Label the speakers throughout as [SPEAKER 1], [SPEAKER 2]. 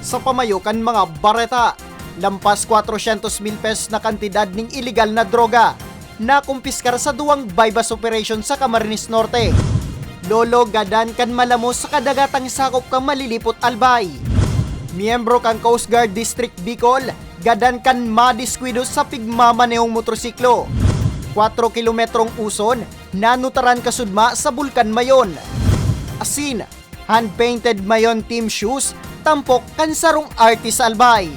[SPEAKER 1] sa pamayo kan mga bareta. Lampas 400,000 pesos na kantidad ng iligal na droga na kumpiskar sa duwang bypass operation sa Camarines Norte. Lolo gadan kan malamos sa kadagatang sakop kang malilipot albay. Miyembro kang Coast Guard District Bicol, gadan kan madiskwidyo sa pigmamaneong motorsiklo. 4 kilometrong uson, nanutaran kasudma sa Bulkan Mayon. Asin, hand-painted Mayon team shoes, tampok kan sarong artist albay.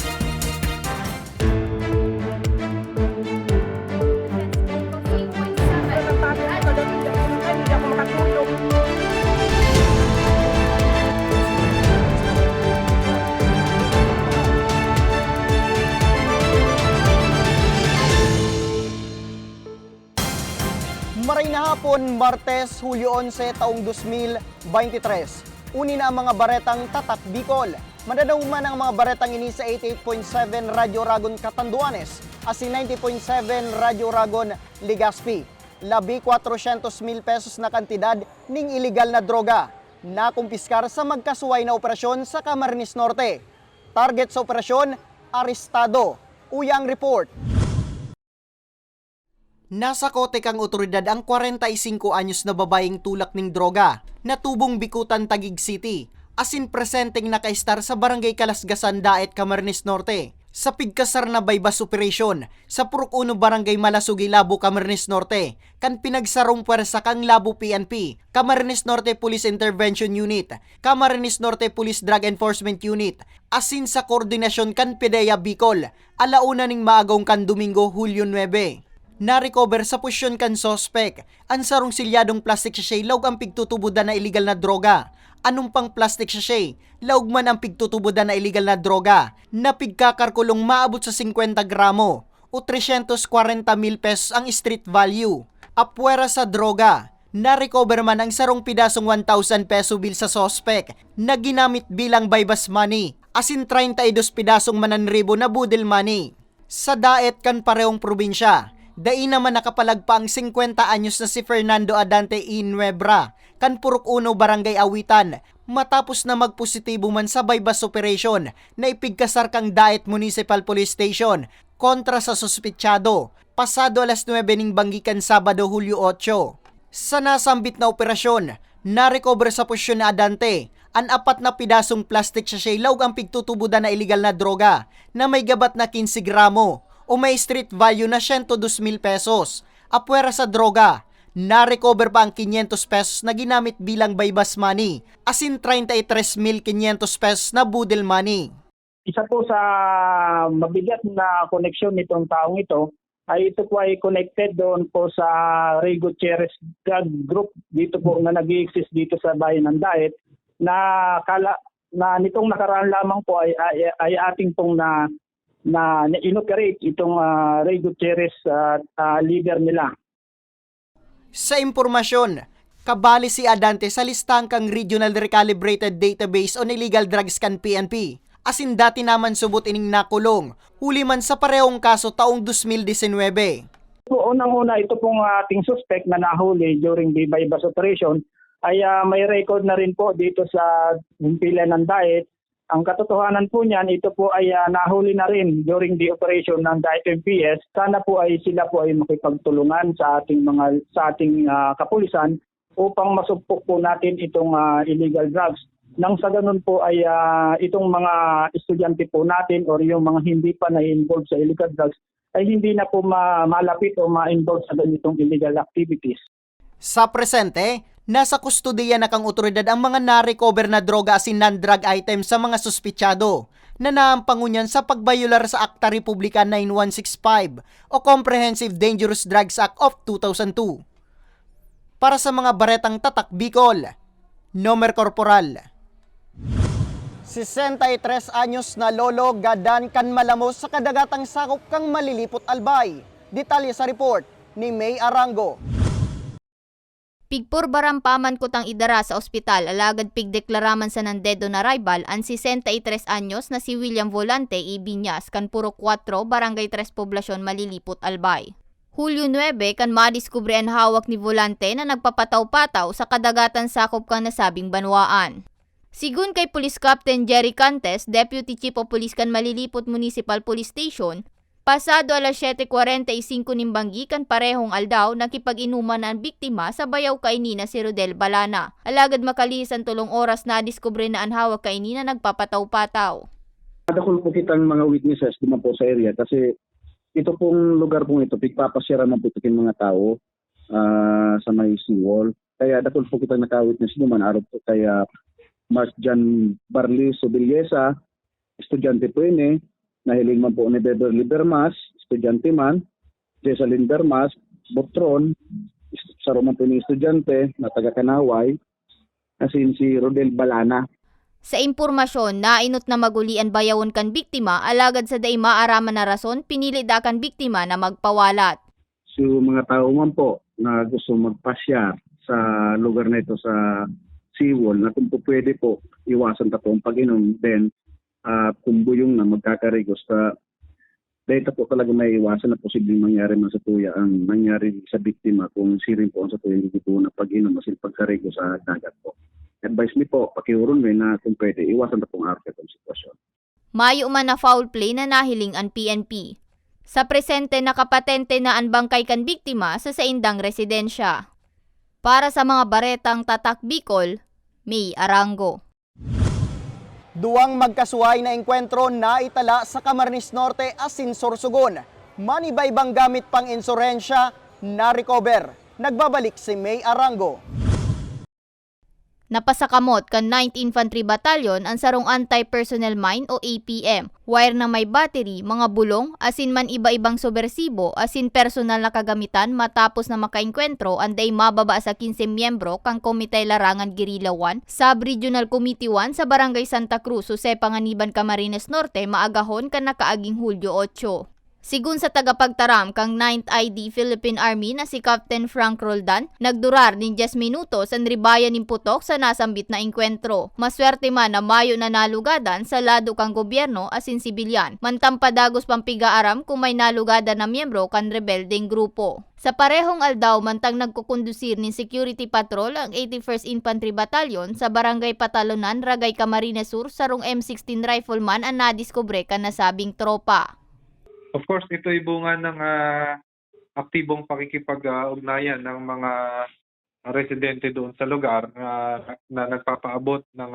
[SPEAKER 1] Maray na hapon, Martes, Hulyo 11, taong 2023. Uni na ang mga baretang Tatak Bicol. Madadaw man ang mga baretang ini sa 88.7 Radyo Ragon Catanduanes, asi 90.7 Radyo Ragon Legazpi. Labi 400,000 pesos na kantidad ning iligal na droga na kumpiskar sa magkasuway na operasyon sa Camarines Norte. Target sa operasyon, arestado. Uyang report. Nasa kote kang otoridad ang 45 anyos na babaeng tulak ng droga na tubong Bikutan, Taguig City. Asin presenteng nakaistar sa Barangay Kalasgasan, Daet, Camarines Norte. Sa pigkasar na bypass operation sa Purok 1 Barangay Malasugi, Labo, Camarines Norte. Kan pinagsarong puwersa kang Labo PNP, Camarines Norte Police Intervention Unit, Camarines Norte Police Drug Enforcement Unit. Asin sa koordinasyon kan PDEA Bicol, alauna ning maagong kan Domingo, Hulyo 9. Na-recover sa posisyon kan sospek ang sarong silyadong plastic sachet laug ang pigtutubudan na illegal na droga. Anong pang plastic sachet? Laug man ang pigtutubudan na illegal na droga na pigkakarkulong maabot sa 50 gramo o 340,000 pesos ang street value. Apwera sa droga, na-recover man ang sarong pidasong 1,000 peso bill sa sospek na ginamit bilang bypass money, asin 32 pidasong mananribo na budel money. Sa Daet kan parehong probinsya, dai naman nakapalagpa ang 50 anyos na si Fernando Adante Inuebra, kan Purok 1 Barangay Awitan, matapos na magpositibo man sa bypass operation na ipigkasar kang Daet Municipal Police Station kontra sa suspitsado, pasado alas 9 ning banggikan Sabado, Hulyo 8. Sa nasambit na operasyon, na-recover sa posisyon na Adante ang 4 na pidasong plastic sachet laug ang pigtutubudan na illegal na droga na may gabat na 15 gramo o may street value na 102,000 pesos. Apwera sa droga, na-recover pa ang 500 pesos na ginamit bilang bypass money, asin 33,500 pesos na budel money.
[SPEAKER 2] Isa po sa mabigat na koneksyon nitong taong ito ay ito po ay connected doon po sa Ray Gutierrez drug group dito po na nag-i-exist dito sa bayan ng Daet na nitong nakaraan lamang po ay ating pong na inoperate itong Ray Gutierrez leader nila.
[SPEAKER 1] Sa impormasyon, kabali si Adante sa listang kang Regional Recalibrated Database on Illegal Drugs kan PNP. Asin dati naman subot ining nakulong, huli man sa parehong kaso taong 2019.
[SPEAKER 2] Unang-una ito pong ating suspect na nahuli during the bypass operation ay may record na rin po dito sa himpilan ng Daet. Ang katotohanan po niyan, ito po ay nahuli na rin during the operation ng Daet MPS. Sana po ay sila po ay makipagtulungan sa ating kapulisan upang masumpok po natin itong illegal drugs. Nang sa ganun po ay itong mga estudyante po natin or yung mga hindi pa na-involve sa illegal drugs ay hindi na po malapit o ma-involve sa ganitong illegal activities.
[SPEAKER 1] Sa presente, nasa kustudiya na kang otoridad ang mga na-recover na droga asin non-drug items sa mga suspitsado na naampangunyan sa pagbayular sa Akta Republika 9165 o Comprehensive Dangerous Drugs Act of 2002. Para sa mga baretang Tatak Bicol, Nomer Corporal. 63 anyos na lolo gadan kan malamos sa kadagatang sakop kang malilipot albay. Detalye sa report ni May Arango.
[SPEAKER 3] Pigpur barampaman kutang idara sa ospital alagad pigdeklaraman sa nandedo na rival ang 63 anyos na si William Volante Ibiñas kan Purok 4 Barangay 3 Poblasyon Malilipot Albay. Hulyo 9 kan madiskubre ang hawak ni Volante na nagpapataw-pataw sa kadagatan sakop kang nasabing banwaan. Sigun kay Police Captain Jerry Cantes, Deputy Chief of Police kan Malilipot Municipal Police Station, pasado alas 7:45 nimbanggi kan parehong aldaw nakipag-inuman ang biktima sa bayaw kaini na si Rodel Balana. Alagad makaliis ang 3 oras na diskubre na ang hawak kaini na nagpapataw-pataw.
[SPEAKER 4] Dakol po kitang mga witnesses naman po sa area kasi ito pong lugar pong ito, pigpapasyara man po ito mga tao sa may seawall. Kaya dakol po kitang naka-witness naman araw po kaya Mark Jan Barli Sobiliesa, estudyante po ini, nahiling man po ni Beverly Bermas, estudyante man, Jessalyn Bermas, Botron, saro man po ni estudyante na taga Kanaway, asin si Rodel Balana.
[SPEAKER 3] Sa impormasyon, nainot na magulian bayawon kan biktima, alagad sa day maaraman na rason, pinili da kan biktima na magpawalat.
[SPEAKER 4] So mga tao man po na gusto magpasyar sa lugar na ito sa seawall na kung po pwede po iwasan ta po ang pag-inom, then kung buyong na magkakarigos dahil po talaga may iwasan na posibleng mangyari man sa tuya ang nangyari sa biktima kung sirin po ang sa tuya hindi po na pag-inom masin pagkarigos sa dagat po. Advice mi po, pakiuron may na kung pwede iwasan na pong arte ng sitwasyon.
[SPEAKER 3] Mayo man na foul play na nahiling ang PNP. Sa presente nakapatente na ang bangkay kan biktima sa saindang residensya. Para sa mga baretang Tatak Bicol, May Arango.
[SPEAKER 1] Duwang magkasuhay na engkwentro na itala sa Camarines Norte asin Sorsogon. Manibaybang gamit pang insurensya na recover. Nagbabalik si May Arango.
[SPEAKER 3] Napasakamot kan 9th Infantry Battalion ang sarong anti-personnel mine o APM, wire na may battery, mga bulong, asin man iba-ibang subversibo, asin personal na kagamitan matapos na makaengkwentro anday mababa sa 15 miyembro kang Komitey Larangan Guerrilla 1, Sub-Regional Committee 1 sa Barangay Santa Cruz, Jose Panganiban, Camarines Norte, maagahon kan nakaaging Hulyo 8. Sigun sa tagapagtaram kang 9th ID Philippine Army na si Captain Frank Roldan, nagdurar nin 10 minutos ang ribayan nin putok sa nasambit na engkwentro. Maswerte man na mayo na nalugadan sa lado kang gobyerno asin sibilyan. Mantampadagos pang pigaaram kung may nalugadan na miyembro kan rebeldeng grupo. Sa parehong aldaw mantang nagkukondusir nin security patrol ang 81st Infantry Battalion sa Barangay Patalonan, Ragay, Camarines Sur, sarong M16 rifleman ang nadiskubre kan nasabing tropa.
[SPEAKER 5] Of course, ito ay bunga ng aktibong pakikipag-ugnayan ng mga residente doon sa lugar na nagpapaabot ng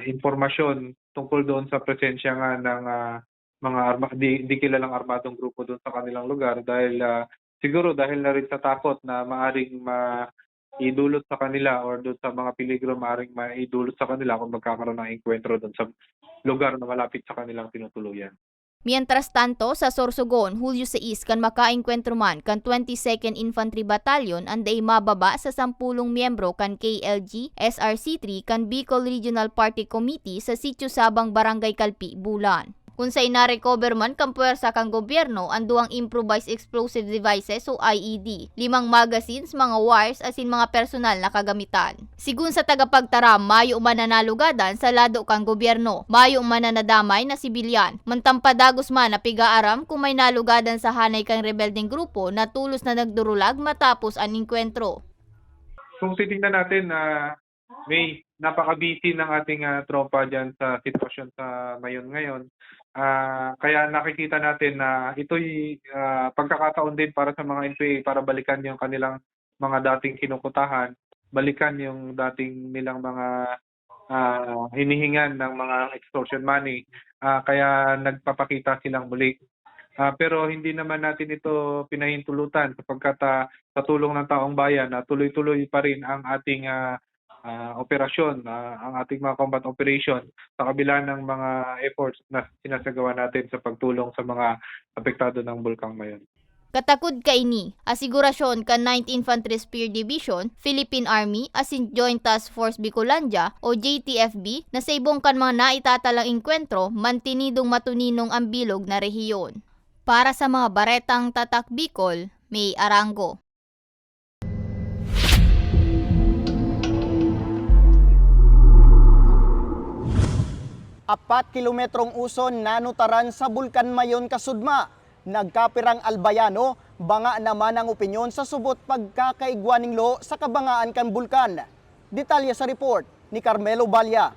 [SPEAKER 5] impormasyon tungkol doon sa presensya nga ng mga di kilalang armadong grupo doon sa kanilang lugar dahil siguro dahil na rin sa takot na maaring idulot sa kanila or doon sa mga peligro maaring maidulot sa kanila kung magkakaroon ng engkwentro doon sa lugar na malapit sa kanilang tinutuluyan.
[SPEAKER 3] Mientras tanto, sa Sorsogon, Hulyo 6 kan makaengkwentro man kan 22nd Infantry Battalion anday mababa sa 10 miyembro kan KLG, SRC3 kan Bicol Regional Party Committee sa Sitio Sabang, Barangay Calpi, Bulan. Kung sa ina-recover man kang puwersa kang gobyerno ang duwang improvised explosive devices o IED, 5 magazines, mga wires asin mga personal na kagamitan. Sigun sa tagapagtaram, mayo man nanalugadan sa lado kang gobyerno, mayo man nadamay na sibilyan. Mantampadagos man na pigaaram kung may nalugadan sa hanay kang rebeldeng grupo na tulos na nagdurulag matapos ang engkwentro.
[SPEAKER 5] Kung titingnan natin may napaka-busy ng ating tropa dyan sa sitwasyon sa Mayon ngayon. Kaya nakikita natin na ito'y pagkakataon din para sa mga NPA para balikan yung kanilang mga dating kinukutahan, balikan yung dating nilang mga hinihingan ng mga extortion money. Kaya nagpapakita silang muli. Pero hindi naman natin ito pinahintulutan sapagkat sa tulong ng taong bayan tuloy-tuloy pa rin ang ating operasyon, ang ating mga combat operation sa kabila ng mga efforts na sinasagawa natin sa pagtulong sa mga apektado ng Bulkang Mayon.
[SPEAKER 3] Katakod kaini, asigurasyon ka 9th Infantry Spear Division, Philippine Army, asin Joint Task Force Bicolandia o JTFB na sa ibong kan mga naitatalang engkwentro, mantinidong matuninong ang bilog na rehiyon. Para sa mga baretang Tatak Bicol, May Arango.
[SPEAKER 1] 4 kilometrong uson nanutaran sa Bulkan Mayon kasudma. Nagkapirang albayano, banga naman ang opinyon sa subot pagkakaigwaning lo sa kabangaan kan bulkan. Detalye sa report ni Carmelo Balya.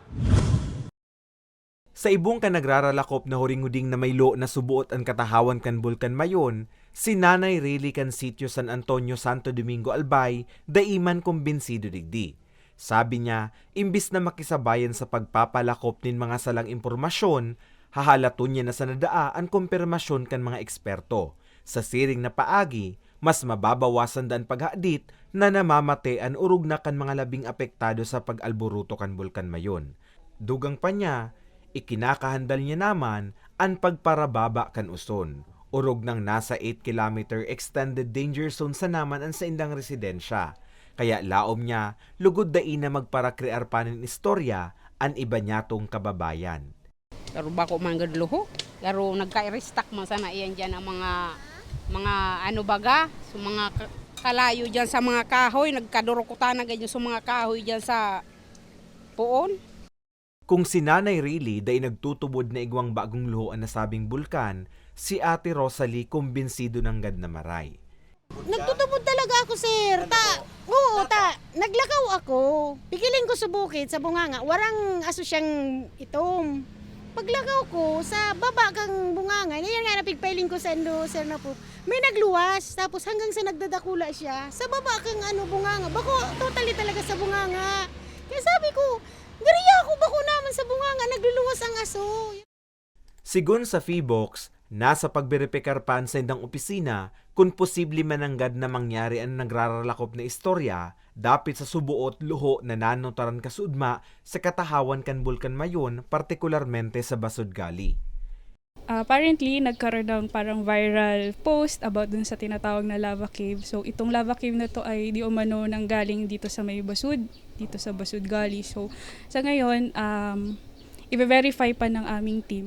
[SPEAKER 6] Sa ibong ka nagraralakop na huring-huding na may lo na subuot ang katahawan kan Bulkan Mayon, si Nanay Rayleigh kan sitio San Antonio Santo Domingo Albay, daiman kumbinsido digdi. Sabi niya, imbis na makisabayan sa pagpapalakop nin mga salang impormasyon, hahalaton niya na sa nadaa ang kumpirmasyon kan mga eksperto. Sa siring na paagi, mas mababawasan daan paghadit na namamatean urog na kan mga labing apektado sa pag-alboruto kan Bulkan Mayon. Dugang pa niya, ikinakahandal niya naman ang pagparababa kan uson. Urog ng nasa 8 km extended danger zone sa naman ang sa indang residensya. Kaya laom niya, lugod dain na magparakrear pa ng istorya ang iba niya tong kababayan.
[SPEAKER 7] Pero bako man gadluho. Pero nagka-restock man sana iyan dyan ang mga ano baga, so mga kalayo dyan sa mga kahoy, nagkadurukutan na ganyan sa mga kahoy dyan sa puon.
[SPEAKER 6] Kung si Nanay Rayleigh day nagtutubod na igwang bagong luho ang nasabing bulkan, si Ate Rosalie kumbinsido ng gad na maray.
[SPEAKER 8] Nagtutubod talaga ako, sir. Naglakaw ako. Pigiling ko sa bukid, sa bunganga. Warang aso siyang itom. Paglakaw ko, sa baba kang bunganga, yan nga napigpailing ko sa endo, sir na po. May nagluwas, tapos hanggang sa nagdadakula siya. Sa baba kang bunganga. Bako, totally talaga sa bunganga. Kaya sabi ko, gariya ako, bako naman sa bunganga, nagluluwas ang aso.
[SPEAKER 6] Sigun sa Feebox, nasa pagberipikar pa sa indang opisina kung posible mananggad na mangyari ang nagraralakop na istorya dapit sa subuot luho na nanotaran kasudma sa katahawan kan Bulkan Mayon, partikularmente sa Basudgali.
[SPEAKER 9] Apparently, nagkaroon ng parang viral post about dun sa tinatawag na lava cave. So, itong lava cave na to ay di umano nang galing dito sa may Basud, dito sa Basudgali. So, sa ngayon, i-verify pa ng aming team.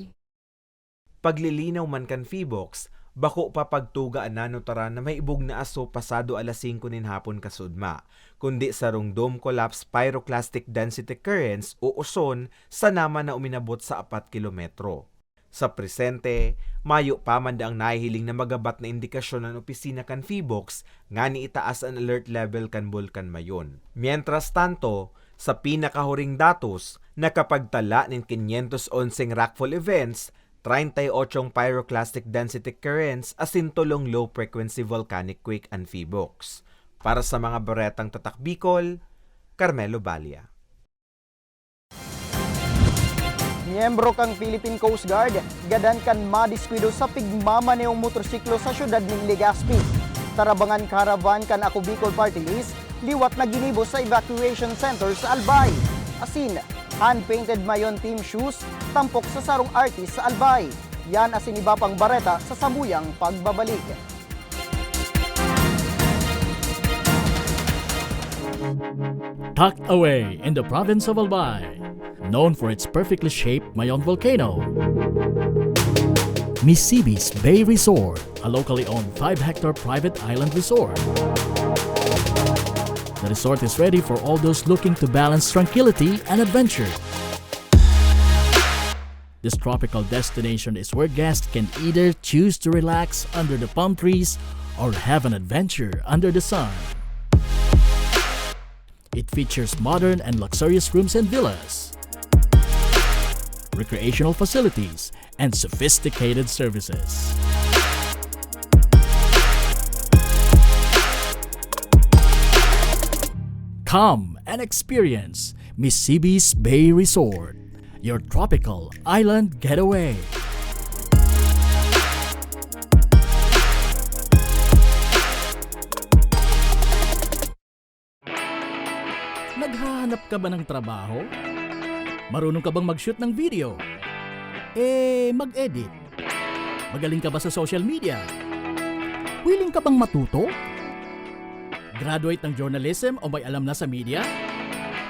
[SPEAKER 6] Paglilinaw man kan Feebox, bako pa pagtugaan nanotaran na may ibog na aso pasado alas 5 nin hapon kasudma, kundi sarong dome collapse pyroclastic density currents o uson sa naman na uminabot sa 4 kilometro. Sa presente, mayo pa man ang nahihiling na magabat na indikasyon ng opisina kan Feebox nga ni itaas ang alert level kan Bulkan Mayon. Mientras tanto, sa pinakahuring datos, nakapagtala ng 511 rockfall events, 38 pyroclastic density currents asin tulong low-frequency volcanic quake ang Feebox. Para sa mga baretang tatak Bicol, Carmelo Balya.
[SPEAKER 1] Miyembro kang Philippine Coast Guard, gadan kan madiskwido sa pigmamaneong motorsiklo sa syudad ng Legazpi. Tarabangan caravan kan Ako Bicol Party List, liwat na ginibo sa evacuation center sa Albay. Asin, hand-painted Mayon team shoes, tampok sa sarong artist sa Albay. Yan asin iba pang bareta sa samuyang pagbabalik.
[SPEAKER 10] Tucked away in the province of Albay, known for its perfectly shaped Mayon volcano, Misibis Bay Resort, a locally owned 5-hectare private island resort. The resort is ready for all those looking to balance tranquility and adventure. This tropical destination is where guests can either choose to relax under the palm trees or have an adventure under the sun. It features modern and luxurious rooms and villas, recreational facilities, and sophisticated services. Come and experience Misibis Bay Resort, your tropical island getaway. Naghahanap ka ba ng trabaho? Marunong ka bang mag-shoot ng video? Mag-edit? Magaling ka ba sa social media? Willing ka bang matuto? Graduate ng journalism o may alam na sa media?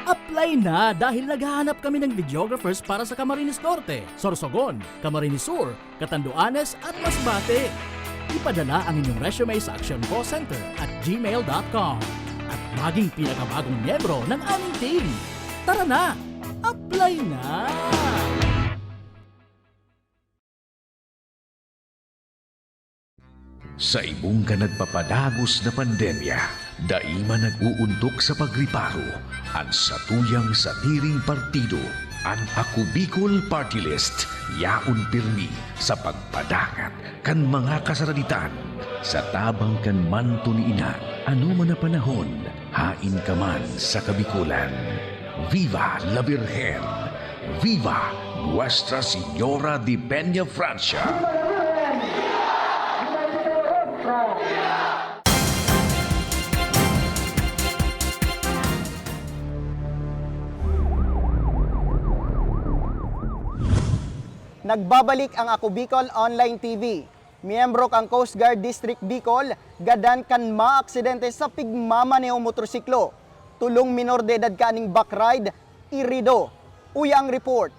[SPEAKER 10] Apply na dahil naghahanap kami ng videographers para sa Camarines Norte, Sorsogon, Camarines Sur, Catanduanes at Masbate. Ipadala ang inyong resume sa actioncallcenter@gmail.com at maging pinakabagong miyembro ng aming team. Tara na! Apply na!
[SPEAKER 11] Sa imong ka nagpapadagos na pandemya, daima nag-uuntok sa pagriparo, ang satuyang sa tiring partido, ang Ako Bicol Party List, yaon pirmi sa pagpadangat kan mga kasaraditan, sa tabang kan manto ni ina, ano man na panahon, hain ka man sa kabikulan. Viva la Virgen! Viva Nuestra Señora de Peña Francia!
[SPEAKER 1] Nagbabalik ang Ako Bicol Online TV. Miyembro kang Coast Guard District Bicol, gadan kan maaksidente sa pigmamaneo motorsiklo. Tulong minor de edad kaning backride, irido. Uya ang report.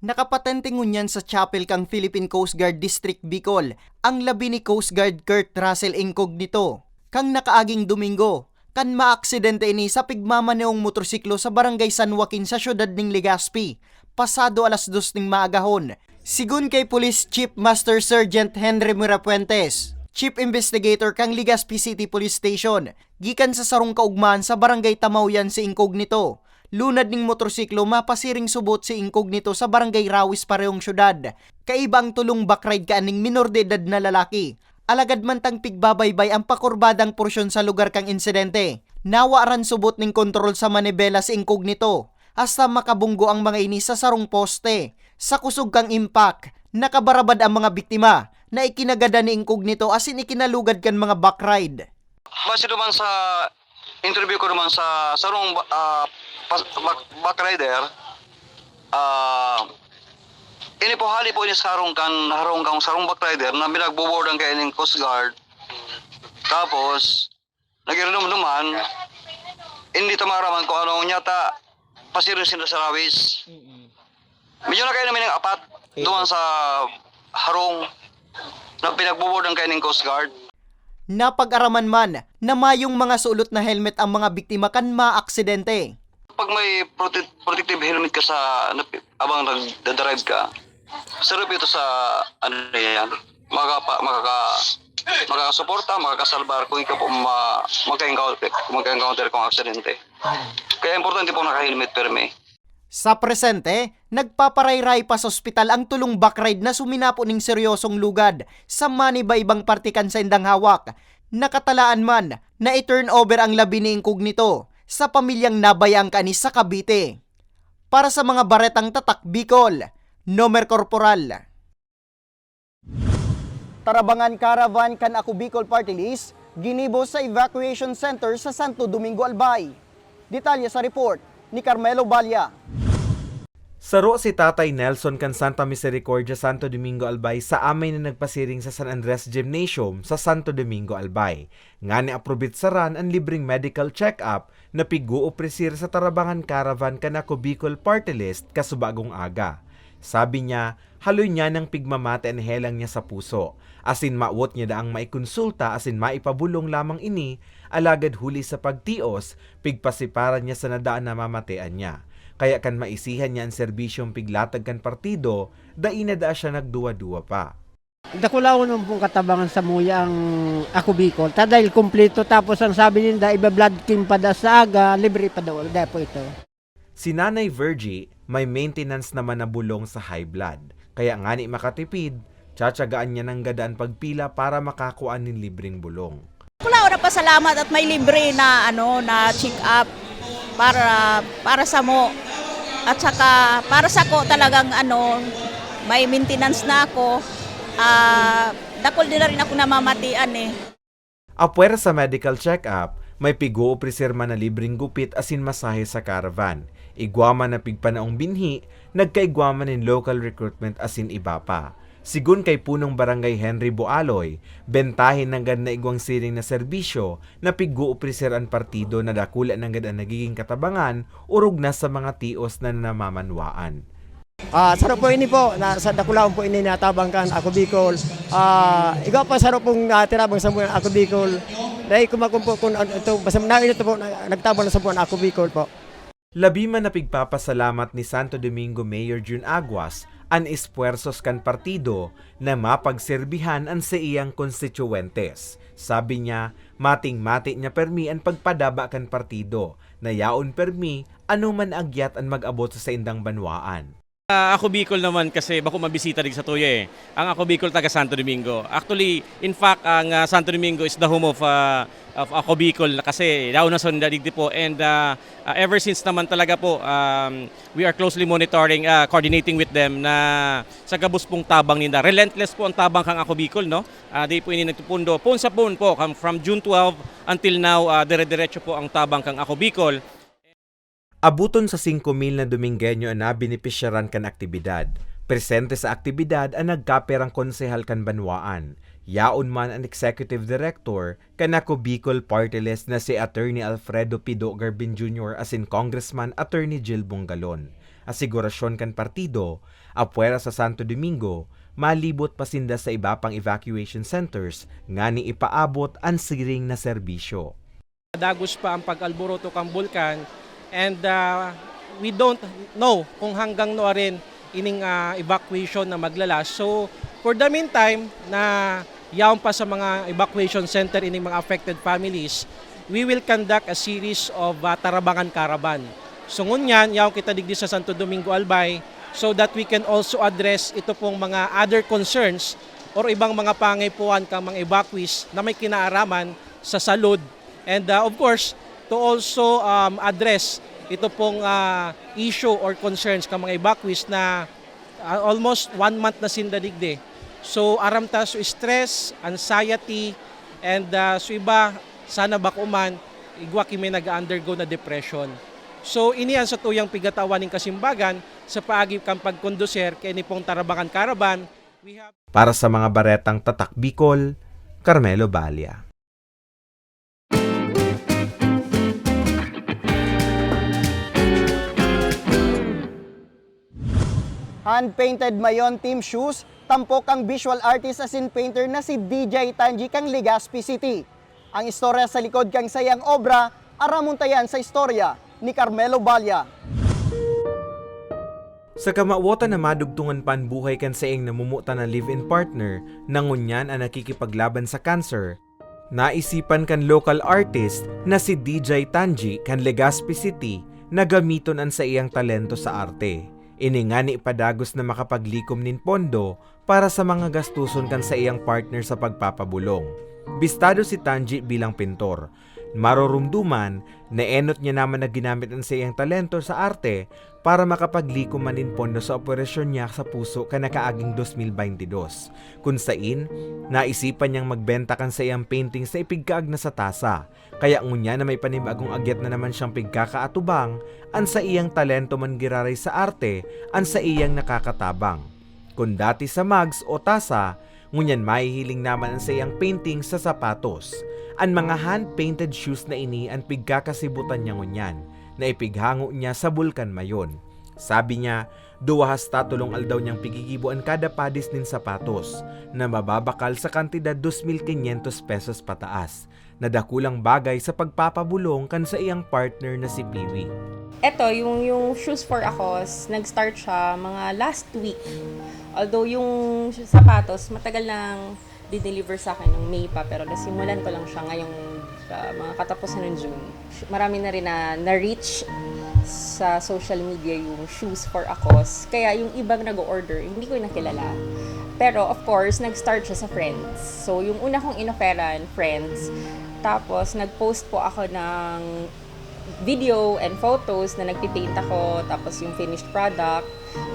[SPEAKER 1] Nakapatente ngunyan sa chapel kang Philippine Coast Guard District Bicol ang labi ni Coast Guard Kurt Russell Incognito. Kang nakaaging Domingo, kan maaksidente ini sa pigmamaneong motorsiklo sa Barangay San Joaquin sa siyudad ning Legazpi, pasado alas 2 ning maagahon. Sigun kay Police Chief Master Sergeant Henry Mirapuentes, Chief Investigator kang Legazpi City Police Station, gikan sa sarong kaugmaan sa Barangay Tamauyan si Incognito. Lunad ning motorsiklo mapasiring subot si Incognito sa Barangay Rawis parehong syudad. Kaibang tulong backride kaaning minor de edad na lalaki. Alagad man tang pigbabaybay ang pakurbadang porsyon sa lugar kang insidente. Nawaran subot ning kontrol sa manibela si Incognito. Hasta makabunggo ang mga ini sa sarong poste. Sa kusog kang impact, nakabarabad ang mga biktima na ikinagada ni Incognito asin ikinalugad kan mga backride.
[SPEAKER 12] Base naman sa interview ko naman sa sarong backrider, ini po hali po ni sarong sarong backrider na binagbobordan kay ng Coast Guard. Tapos nagirenom-numan, hindi tamaraman ko ano nyata pasirin sila sa Rawis. Medyo na kayo namin ng apat doon sa harong na pinagbubordan kayo ng Coast Guard.
[SPEAKER 1] Napag-araman man na mayong mga sulot na helmet ang mga biktima kan maaksidente.
[SPEAKER 12] Pag may protective helmet ka sa abang nagdadrive ka, sarap ito sa ano yan, makakasuporta, makakasalbar kung ikaw po magka-encounter kung aksidente. Kaya importante po naka-helmet perme.
[SPEAKER 1] Sa presente, nagpaparayray pa sa ospital ang tulong backride na suminapo ning seryosong lugad sa maniba-ibang partikan sa indang hawak. Nakatalaan man na i-turn over ang labi ni Incognito sa pamilyang nabayang kanis sa Cavite. Para sa mga baretang tatak Bicol, Nomer Corporal. Tarabangan Caravan kan Ako Bicol Party List, ginibo sa evacuation center sa Santo Domingo Albay. Detalye sa report ni Carmelo Balya.
[SPEAKER 6] Saro si Tatay Nelson kan Santa Misericordia Santo Domingo Albay sa amay na nagpasiring sa San Andres Gymnasium sa Santo Domingo Albay. Nga ni aprobit saran ang libreng medical check-up na pigu-opresir sa Tarabangan Caravan kan Ako Bicol Party List kasubagong aga. Sabi niya, haloy niya ng pigmamate ang helang niya sa puso. Asin maawot niya daang maikonsulta asin maipabulong lamang ini, alagad huli sa pagtios, pigpasiparan niya sa nadaan na mamatean niya. Kaya kan maisihan niya ang serbisyong piglatag kan partido, daina da siya nagduwa-duwa pa.
[SPEAKER 13] Dakulaw nung pong katabangan sa muya ang Ako Bicol. Dahil kumpleto tapos ang sabi nila iba-blood team pa da sa aga, libre pa daw. Dahil po ito.
[SPEAKER 6] Si Nanay Virgie may maintenance naman na bulong sa high blood. Kaya nga ni makatipid, tsatsagaan niya ng gadaan pagpila para makakuan ng libreng bulong.
[SPEAKER 14] Kulaw na pasalamat at may libre na na check up para sa mo. At saka para sa ko talagang may maintenance na ako. Dakol din na rin ako namamatian eh.
[SPEAKER 6] Apwera sa medical check-up, may pigo-opresir man na libreng gupit asin masahe sa caravan. Igwaman na pigpanaong binhi, nagkaigwaman in local recruitment asin iba pa. Sigun kay punong barangay Henry Boaloy, bentahin ng gad na igwang siring na serbisyo na pigu-opresir ang partido na dakula ng gad ang nagiging katabangan urog na sa mga tios na namamanwaan.
[SPEAKER 13] Sarap po ini po, sa dakulaon po ini natabang kan Ako Bicol. Ikaw pa sarap pong tirabang sa buwan Ako Bicol. Dahil kumakumpo kung ito, basta na ito po, nagtabang na sa buwan Ako Bicol po.
[SPEAKER 6] Labi man na pigpapasalamat ni Santo Domingo Mayor June Aguas an espuersos kan partido na mapagserbihan an sa iyang konstituentes. Sabi niya, mating-mati niya permi ang pagpadaba kan partido, na yaon permi ano man agyat ang mag-abot sa indang banwaan.
[SPEAKER 15] Ako Bicol naman kasi bako mabisita din sa Tuya eh. Ang ako Bicol taga Santo Domingo. Actually, in fact, ang Santo Domingo is the home of ako Bicol kasi daw na son dadigdi po, and ever since naman talaga po we are closely monitoring, coordinating with them na sa gabos pong tabang nila. Relentless po ang tabang kang ako Bicol, no? Di po ini nagtupundo. Pon sa pon po from June 12 until now, dire-diretso po ang tabang kang ako Bicol.
[SPEAKER 6] Abuton sa 5,000 na Domingueño na benepisyaran kan aktibidad. Presente sa aktibidad ang nagkaperang konsehal kan banwaan. Yaon man ang executive director kan ako Bicol Party List na si Attorney Alfredo Pido Garbin Jr. asin Congressman Attorney Jill Bongalon. Asigurasyon kan partido, apuera sa Santo Domingo, malibot pasinda sa iba pang evacuation centers nga ni ipaabot ang siring na serbisyo.
[SPEAKER 15] Dagos pa ang pag-alboroto kang bulkan, and we don't know kung hanggang no rin ining evacuation na maglalas. So for the meantime na yaon pa sa mga evacuation center ining mga affected families, we will conduct a series of tarabangan caravan. So ngunyan yaon kita digdi sa Santo Domingo Albay so that we can also address ito pong mga other concerns or ibang mga pangipuan kang mga evacuees na may kinaaraman sa salud, and of course to also address ito pong issue or concerns ng mga evacuees na almost 1 month na sindadigde. So aramta so stress, anxiety, and so iba sana bakuman igwa kimi nag-undergo na depression. So iniyan sa tuyang pigatawan ng kasimbagan sa paagi kang pagkonduser kay ni pong tarabangan caravan.
[SPEAKER 6] Para sa mga baretang Tatak Bicol, Carmelo Balia.
[SPEAKER 1] Hand-painted mayon team shoes, tampok ang visual artist asin painter na si DJ Tanji kang Legazpi City. Ang istorya sa likod kang sayang obra, aramuntayan sa istorya ni Carmelo Balia.
[SPEAKER 6] Sa kamawota na madugtungan pan buhay kan saing namumuta na live-in partner, nangunyan ang nakikipaglaban sa cancer, naisipan kan local artist na si DJ Tanji kan Legazpi City na gamiton ang sa iyang talento sa arte. Iningani ipadagos na makapaglikom nin pondo para sa mga gastuson kan sa iyang partner sa pagpapabulong. Bistado si Tanji bilang pintor. Marorumduman na enot niya naman na ginamit ang sa iyang talento sa arte para makapaglikom manin pondo sa operasyon niya sa puso kanakaaging 2022. Kung sain, naisipan niyang magbenta kan sa iyang painting sa ipigkaag na sa tasa. Kaya ngunya na may panibagong agyat na naman siyang pigkakaatubang, ang sa iyang talento man giraray sa arte, ang sa iyang nakakatabang. Kung dati sa mugs o tasa, ngunyan mahihiling naman ang sa iyang painting sa sapatos. Ang mga hand-painted shoes na ini ang pigkakasibutan niya ngunyan, na ipighango niya sa Bulkan Mayon. Sabi niya, duwahas tatulong aldaw niyang pigigibuan kada padis nin sapatos, na mababakal sa kantidad 2,500 pesos pataas, na dakulang bagay sa pagpapabulong kan sa iyang partner na si Piwi.
[SPEAKER 16] Eto, yung shoes for Akos, nag-start siya mga last week. Although yung sapatos, matagal nang di-deliver sa akin ng May pa, pero nasimulan ko lang siya ngayong mga katapusan ng June. Marami na rin na-reach sa social media yung shoes for Akos. Kaya yung ibang nag-order, hindi ko nakilala. Pero of course, nag-start siya sa friends. So yung una kong inoferan, friends. Tapos nag-post po ako ng video and photos na nagpipaint ako, tapos yung finished product.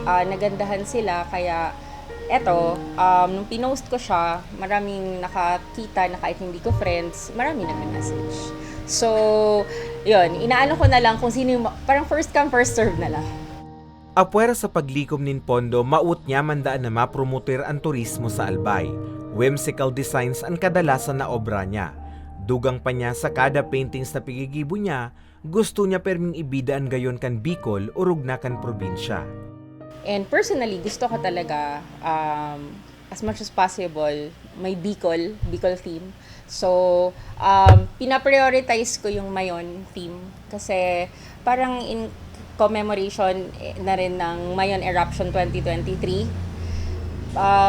[SPEAKER 16] Nagandahan sila, kaya eto, nung pinost ko siya, maraming nakakita na kahit hindi ko friends, marami nag-message. So, yun, inaano ko na lang kung sino yung, parang first come, first serve na lang.
[SPEAKER 6] Apwera sa paglikom nin pondo, maut niya mandaan na mapromoter ang turismo sa Albay. Whimsical designs ang kadalasan na obra niya. Dugang pa niya sa kada paintings na pigigibo niya, gusto niya perming ibidaan gayon kan Bicol o rugna kan probinsya.
[SPEAKER 16] And personally, gusto ko talaga, as much as possible, may Bicol theme. So, pinaprioritize ko yung Mayon theme kasi parang commemoration na rin ng Mayon Eruption 2023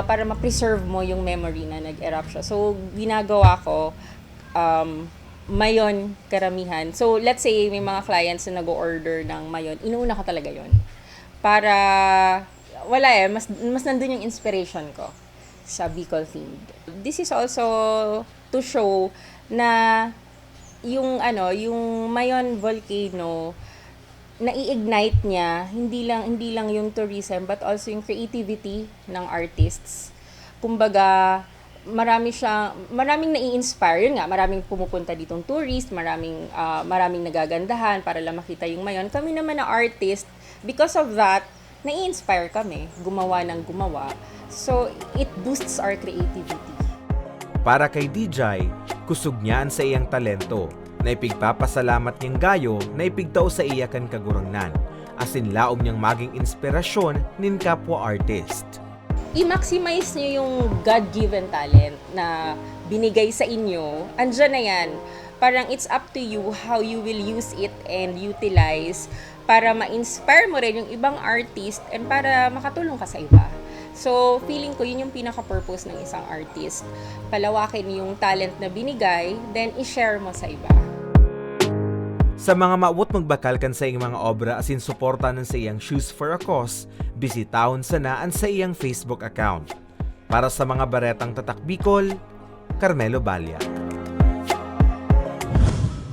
[SPEAKER 16] para ma-preserve mo yung memory na nag-erupt siya. So, ginagawa ko Mayon karamihan. So, let's say may mga clients na nag-order ng Mayon, inuuna ko talaga yon para wala mas nandun yung inspiration ko sa Bicol themed. This is also to show na yung Mayon volcano nai-ignite niya hindi lang yung tourism but also yung creativity ng artists. Kumbaga, maraming nai-inspire. Yun nga, maraming pumupunta ditong tourist, maraming nagagandahan para lang makita yung Mayon. Kami naman na artist, because of that, nai-inspire kami gumawa ng gumawa. So, it boosts our creativity.
[SPEAKER 6] Para kay DJ, kusog niyaan sa iyang talento, na ipigpapasalamat niyang gayo na ipigtao sa iyakan kagurangnan, asin laom niyang maging inspirasyon nin kapwa artist.
[SPEAKER 16] I-maximize nyo yung God-given talent na binigay sa inyo. Andyan na yan. Parang it's up to you how you will use it and utilize para ma-inspire mo rin yung ibang artist and para makatulong ka sa iba. So, feeling ko yun yung pinaka-purpose ng isang artist. Palawakin yung talent na binigay, then i-share mo sa iba.
[SPEAKER 6] Sa mga maawot magbakalkan sa iyang mga obra asin suportanan sa iyang Shoes for a Cause, bisitahon sanaan sa iyang Facebook account. Para sa mga baretang tatak Bicol, Carmelo Balya.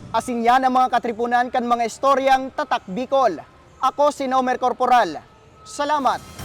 [SPEAKER 1] Asin yan ang mga katripunan kan mga istoryang tatak Bicol. Ako si Nomer Corporal. Salamat!